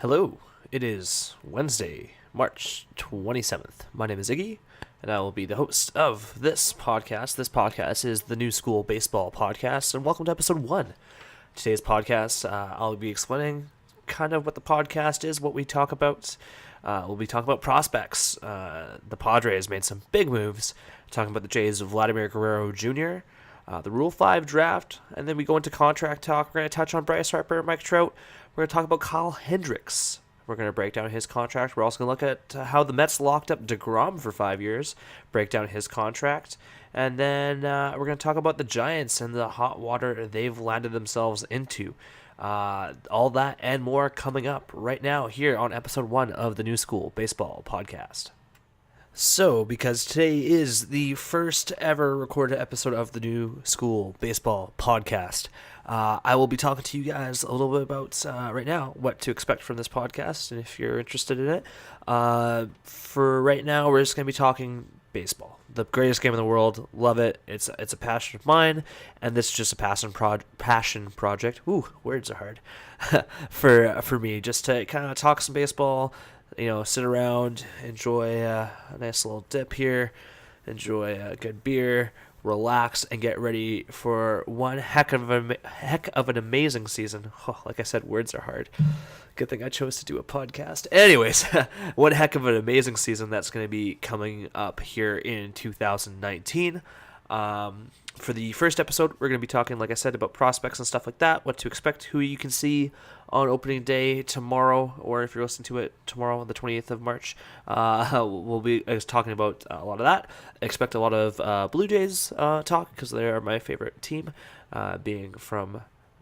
Hello, it is Wednesday, March 27th. My name is Iggy, and I will be the host of this podcast. This podcast is the New School Baseball Podcast, and welcome to episode 1. Today's podcast, I'll be explaining kind of what the podcast is, what we talk about. We'll be talking about prospects. The Padres made some big moves, talking about the Jays of Vladimir Guerrero Jr., the Rule 5 draft, and then we go into contract talk. We're going to touch on Bryce Harper, Mike Trout. We're going to talk about Kyle Hendricks. We're going to break down his contract. We're also going to look at how the Mets locked up deGrom for 5 years, break down his contract, and then we're going to talk about the Giants and the hot water they've landed themselves into. All that and more coming up right now here on episode 1 of the New School Baseball Podcast. So, because today is the first ever recorded episode of the New School Baseball Podcast, I will be talking to you guys a little bit about, right now, what to expect from this podcast, and if you're interested in it. For right now, we're just going to be talking baseball. The greatest game in the world. Love it. It's a passion of mine, and this is just a passion project. Ooh, words are hard. for me, just to kind of talk some baseball, sit around, enjoy a nice little dip here, enjoy a good beer, relax, and get ready for one heck of an amazing season. Oh, like I said, words are hard. Good thing I chose to do a podcast. Anyways, one heck of an amazing season that's going to be coming up here in 2019. For the first episode, we're going to be talking, like I said, about prospects and stuff like that, what to expect, who you can see on opening day tomorrow, or if you're listening to it tomorrow on the 28th of March. We'll be talking about a lot of that. Expect a lot of Blue Jays talk, because they are my favorite team, being from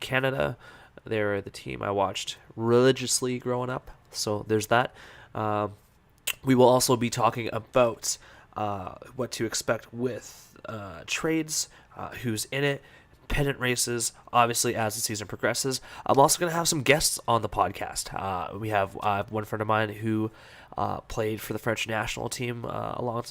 Canada. They're the team I watched religiously growing up, so there's that. We will also be talking about what to expect with trades, who's in it, pennant races, obviously, as the season progresses. I'm also going to have some guests on the podcast. We have one friend of mine who played for the French national team a little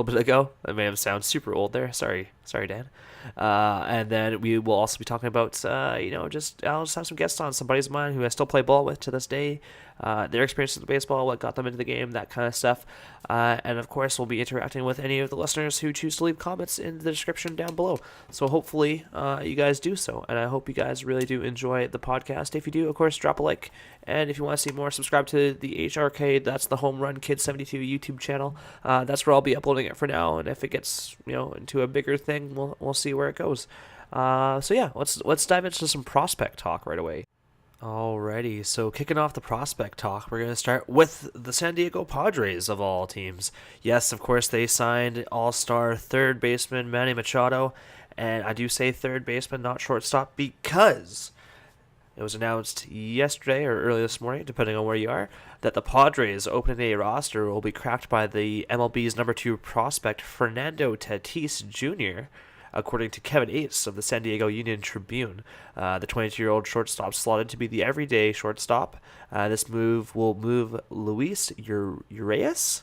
bit ago. That may have sounded super old there. Sorry, Dan. And then we will also be talking about, I'll just have some guests on, some buddies of mine who I still play ball with to this day, their experiences with baseball, what got them into the game, that kind of stuff. And of course, we'll be interacting with any of the listeners who choose to leave comments in the description down below. So hopefully you guys do so, and I hope you guys really do enjoy the podcast. If you do, of course, drop a like, and if you want to see more, subscribe to the HRK. That's the Home Run Kid 72 YouTube channel. That's where I'll be uploading it for now, and if it gets into a bigger thing, we'll see where it goes. So yeah, let's dive into some prospect talk right away. Alrighty, so kicking off the prospect talk, we're going to start with the San Diego Padres of all teams. Yes, of course, they signed all-star third baseman Manny Machado, and I do say third baseman, not shortstop, because it was announced yesterday or early this morning, depending on where you are, that the Padres' opening day roster will be cracked by the MLB's number 2 prospect Fernando Tatis Jr., according to Kevin Ace of the San Diego Union Tribune. The 22-year-old shortstop slotted to be the everyday shortstop. This move will move Luis Urias,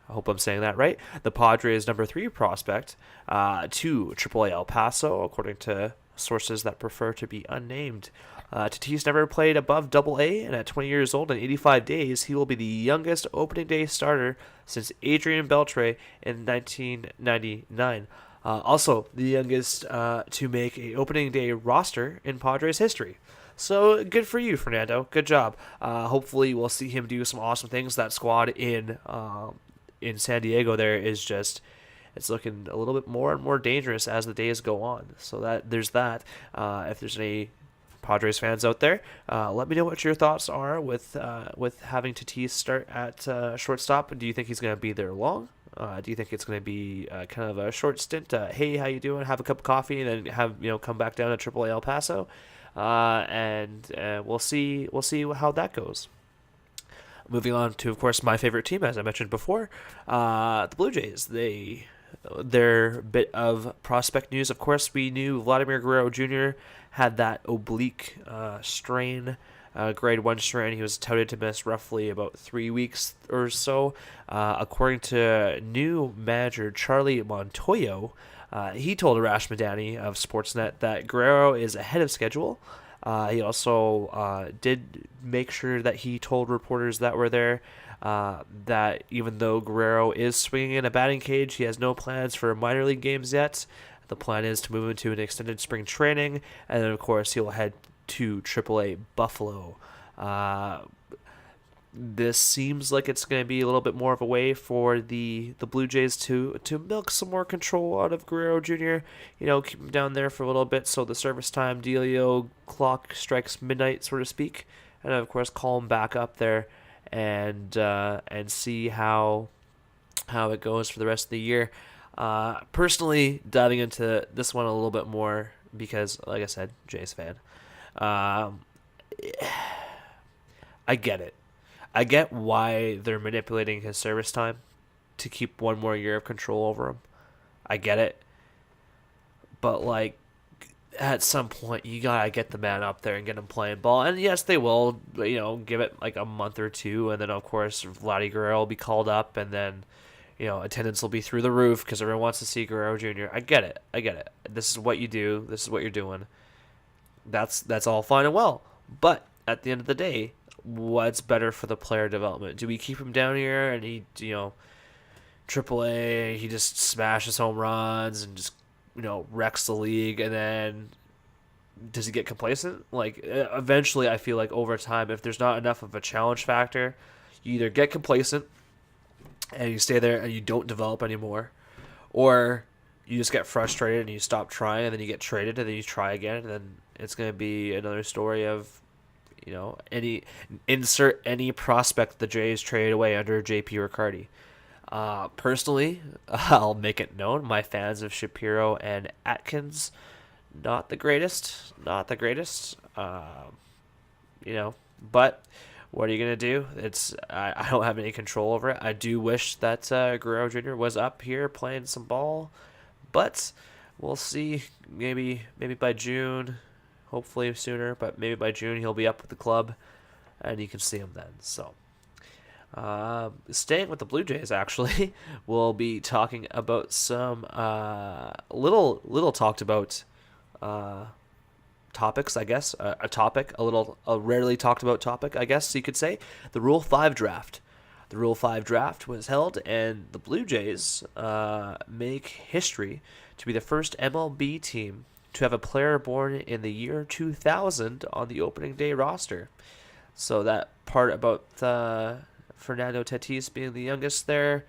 I hope I'm saying that right, the Padres' number 3 prospect, to AAA El Paso, according to sources that prefer to be unnamed. Tatis never played above Double-A, and at 20 years old and 85 days, he will be the youngest opening day starter since Adrian Beltre in 1999. Also, the youngest to make a opening day roster in Padres history. So, good for you, Fernando. Good job. Hopefully, we'll see him do some awesome things. That squad in San Diego there is just, it's looking a little bit more and more dangerous as the days go on. So there's that. If there's any Padres fans out there, let me know what your thoughts are with having Tatis start at shortstop. Do you think he's going to be there long? Do you think it's going to be kind of a short stint? Hey, how you doing? Have a cup of coffee, and then come back down to AAA El Paso, and we'll see how that goes. Moving on to, of course, my favorite team, as I mentioned before, the Blue Jays. Their bit of prospect news. Of course, we knew Vladimir Guerrero Jr. had that oblique strain. Grade 1 strain. He was touted to miss roughly about 3 weeks or so. According to new manager Charlie Montoyo, he told Arash Madani of Sportsnet that Guerrero is ahead of schedule. He also did make sure that he told reporters that were there that even though Guerrero is swinging in a batting cage, he has no plans for minor league games yet. The plan is to move into an extended spring training, and then of course he'll head to AAA Buffalo. Uh, this seems like it's going to be a little bit more of a way for the Blue Jays to milk some more control out of Guerrero Jr. Keep him down there for a little bit so the service time dealio clock strikes midnight, so to speak, and of course call him back up there and see how it goes for the rest of the year. Personally, diving into this one a little bit more because, like I said, Jays fan. I get it. I get why they're manipulating his service time to keep one more year of control over him. I get it. But, like, at some point, you gotta get the man up there and get him playing ball. And yes, they will, give it like a month or two. And then, of course, Vladdy Guerrero will be called up. And then, attendance will be through the roof because everyone wants to see Guerrero Jr. I get it. This is what you do. This is what you're doing. That's all fine and well. But at the end of the day, what's better for the player development? Do we keep him down here and he, AAA, he just smashes home runs and just, wrecks the league, and then does he get complacent? Like, eventually, I feel like over time, if there's not enough of a challenge factor, you either get complacent and you stay there and you don't develop anymore, or you just get frustrated and you stop trying, and then you get traded and then you try again, and then it's going to be another story of any prospect the Jays trade away under JP Riccardi. Personally, I'll make it known, my fans of Shapiro and Atkins, not the greatest. But what are you gonna do? I don't have any control over it. I do wish that Guerrero Jr. was up here playing some ball, but we'll see. Maybe by June. Hopefully sooner, but maybe by June he'll be up with the club, and you can see him then. So, staying with the Blue Jays, actually, we'll be talking about some little talked about topics, I guess. A rarely talked about topic, I guess you could say. The Rule 5 draft. The Rule 5 draft was held, and the Blue Jays make history to be the first MLB team to have a player born in the year 2000 on the opening day roster. So that part about Fernando Tatis being the youngest there,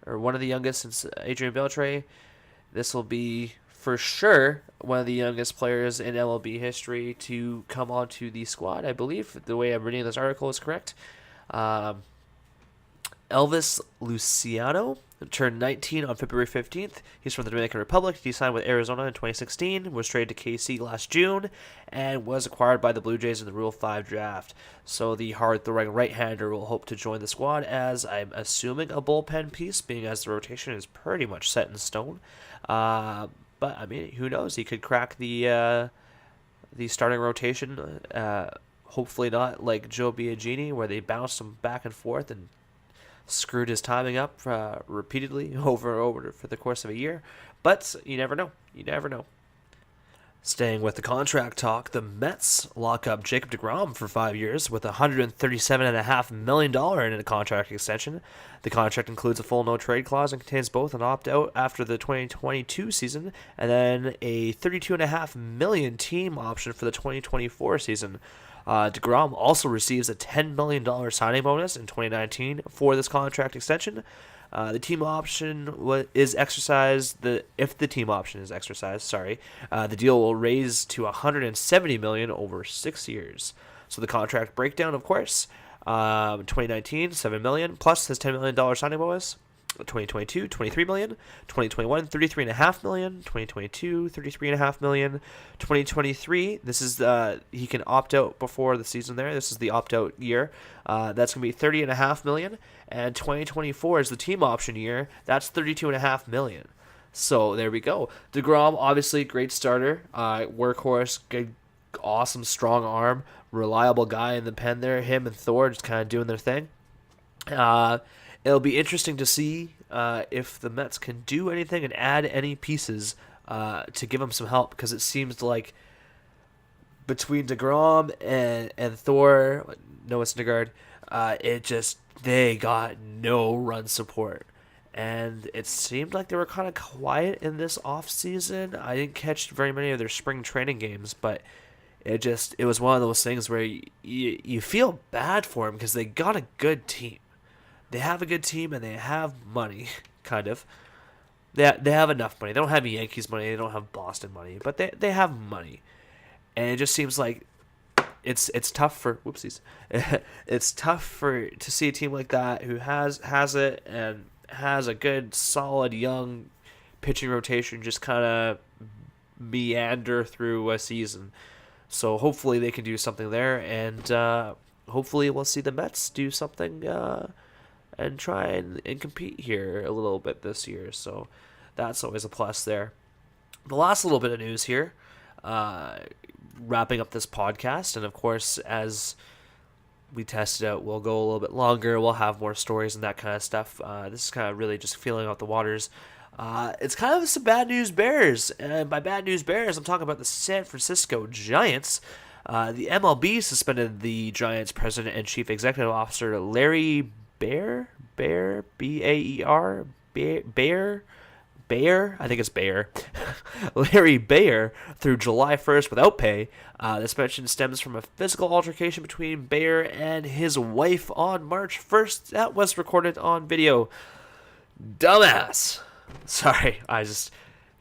or one of the youngest since Adrian Beltre, this will be for sure one of the youngest players in MLB history to come onto the squad, I believe. The way I'm reading this article is correct. Elvis Luciano turned 19 on February 15th. He's from the Dominican Republic. He signed with Arizona in 2016, was traded to KC last June, and was acquired by the Blue Jays in the Rule 5 draft. So the hard-throwing right-hander will hope to join the squad as, I'm assuming, a bullpen piece, being as the rotation is pretty much set in stone. But, I mean, who knows? He could crack the starting rotation. Hopefully not like Joe Biagini, where they bounced him back and forth and screwed his timing up repeatedly over and over for the course of a year. But you never know. Staying with the contract talk, the Mets lock up Jacob deGrom for 5 years with $137.5 million in a contract extension. The contract includes a full no-trade clause and contains both an opt-out after the 2022 season and then a $32.5 million team option for the 2024 season. deGrom also receives a $10 million signing bonus in 2019 for this contract extension. The team option is exercised. If the team option is exercised, the deal will raise to $170 million over 6 years. So the contract breakdown, of course, 2019, $7 million plus his $10 million signing bonus. 2022, $23 million. 2021, $33.5 million. 2022, $33.5 million. 2023, this is he can opt out before the season there. This is the opt-out year. That's going to be $30.5 million. And 2024 is the team option year. That's $32.5 million. So there we go. deGrom, obviously, great starter. Workhorse, good, awesome, strong arm. Reliable guy in the pen there. Him and Thor just kind of doing their thing. It'll be interesting to see if the Mets can do anything and add any pieces to give them some help, because it seems like between deGrom and Thor, Noah Syndergaard, they got no run support. And it seemed like they were kind of quiet in this off season. I didn't catch very many of their spring training games, but it was one of those things where you feel bad for them because they got a good team. They have a good team and they have money, kind of. They have enough money. They don't have Yankees money. They don't have Boston money, but they have money. And it just seems like it's tough for it's tough to see a team like that who has it and has a good solid young pitching rotation just kind of meander through a season. So hopefully they can do something there, and hopefully we'll see the Mets do something and try and compete here a little bit this year. So that's always a plus there. The last little bit of news here, wrapping up this podcast, and of course, as we test it out, we'll go a little bit longer. We'll have more stories and that kind of stuff. This is kind of really just feeling out the waters. It's kind of some bad news Bears. And by bad news Bears, I'm talking about the San Francisco Giants. The MLB suspended the Giants' president and chief executive officer, Larry Baer, B-A-E-R, Baer, I think it's Baer, Larry Baer, through July 1st without pay. The suspension stems from a physical altercation between Baer and his wife on March 1st. That was recorded on video. Dumbass. Sorry,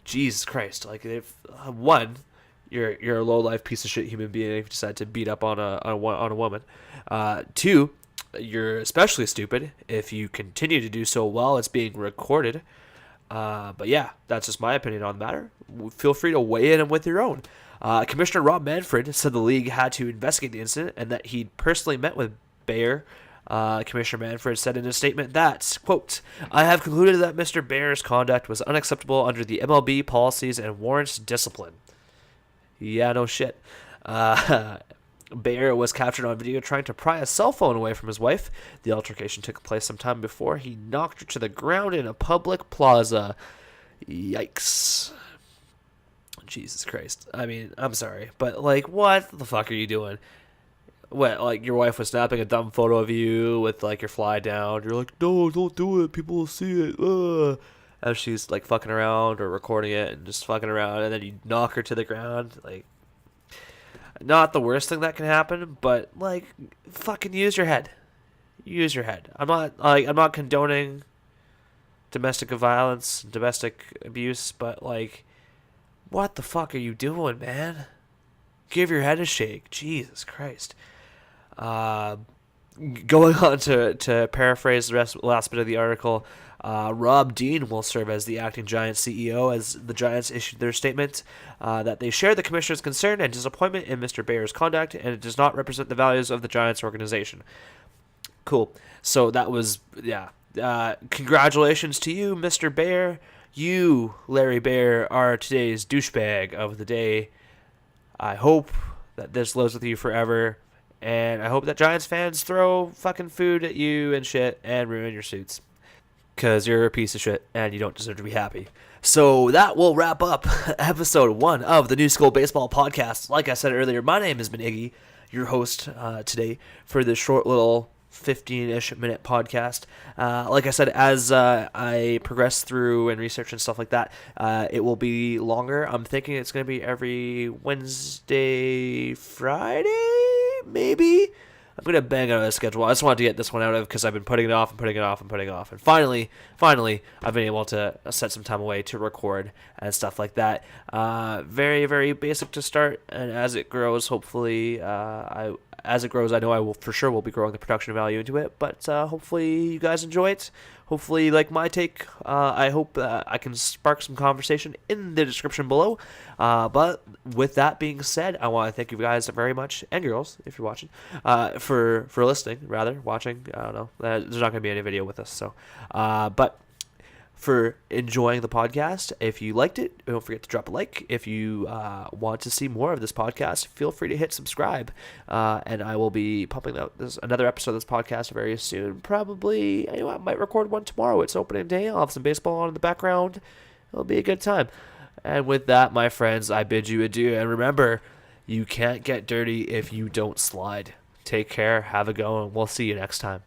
Jesus Christ. Like, if one, you're a low life piece of shit human being if you decide to beat up on a woman. Two, you're especially stupid if you continue to do so while it's being recorded. But yeah, that's just my opinion on the matter. Feel free to weigh in with your own. Commissioner Rob Manfred said the league had to investigate the incident and that he personally met with Baer. Commissioner Manfred said in a statement that, quote, "I have concluded that Mr. Baer's conduct was unacceptable under the MLB policies and warrants discipline." Yeah, no shit. Baer was captured on video trying to pry a cell phone away from his wife. The altercation took place sometime before he knocked her to the ground in a public plaza. Yikes. Jesus Christ. I mean, I'm sorry, but, like, what the fuck are you doing? What, like, your wife was snapping a dumb photo of you with, like, your fly down. You're like, no, don't do it. People will see it. As she's, like, fucking around or recording it and just fucking around, and then you knock her to the ground. Like, not the worst thing that can happen, but, like, fucking use your head. Use your head. I'm not condoning domestic violence, domestic abuse, but, like, what the fuck are you doing, man? Give your head a shake. Jesus Christ. Going on to paraphrase the last bit of the article, Rob Dean will serve as the acting Giants CEO as the Giants issued their statement that they share the commissioner's concern and disappointment in Mr. Baer's conduct, and it does not represent the values of the Giants organization. Cool. So that was, yeah. Congratulations to you, Mr. Baer. You, Larry Baer, are today's douchebag of the day. I hope that this lives with you forever, and I hope that Giants fans throw fucking food at you and shit and ruin your suits, because you're a piece of shit and you don't deserve to be happy. So that will wrap up episode 1 of the New School Baseball Podcast. Like I said earlier, my name has been Iggy, your host today for this short little 15-ish minute podcast. Like I said, as I progress through and research and stuff like that, it will be longer. I'm thinking it's going to be every Wednesday, Friday, maybe? I'm going to bang out a schedule. I just wanted to get this one out of because I've been putting it off and putting it off and putting it off. And finally, I've been able to set some time away to record and stuff like that. Very, very basic to start. And as it grows, hopefully, I know I will for sure will be growing the production value into it. But hopefully you guys enjoy it. Hopefully you like my take. I hope I can spark some conversation in the description below. But with that being said, I want to thank you guys very much, and girls, if you're watching, for listening, rather, watching. I don't know. There's not going to be any video with us. So, but for enjoying the podcast. If you liked it, don't forget to drop a like. If you want to see more of this podcast, feel free to hit subscribe. And I will be pumping out another episode of this podcast very soon. Probably, I might record one tomorrow. It's opening day. I'll have some baseball on in the background. It'll be a good time. And with that, my friends, I bid you adieu. And remember, You can't get dirty if you don't slide. Take care, have a go, and we'll see you next time.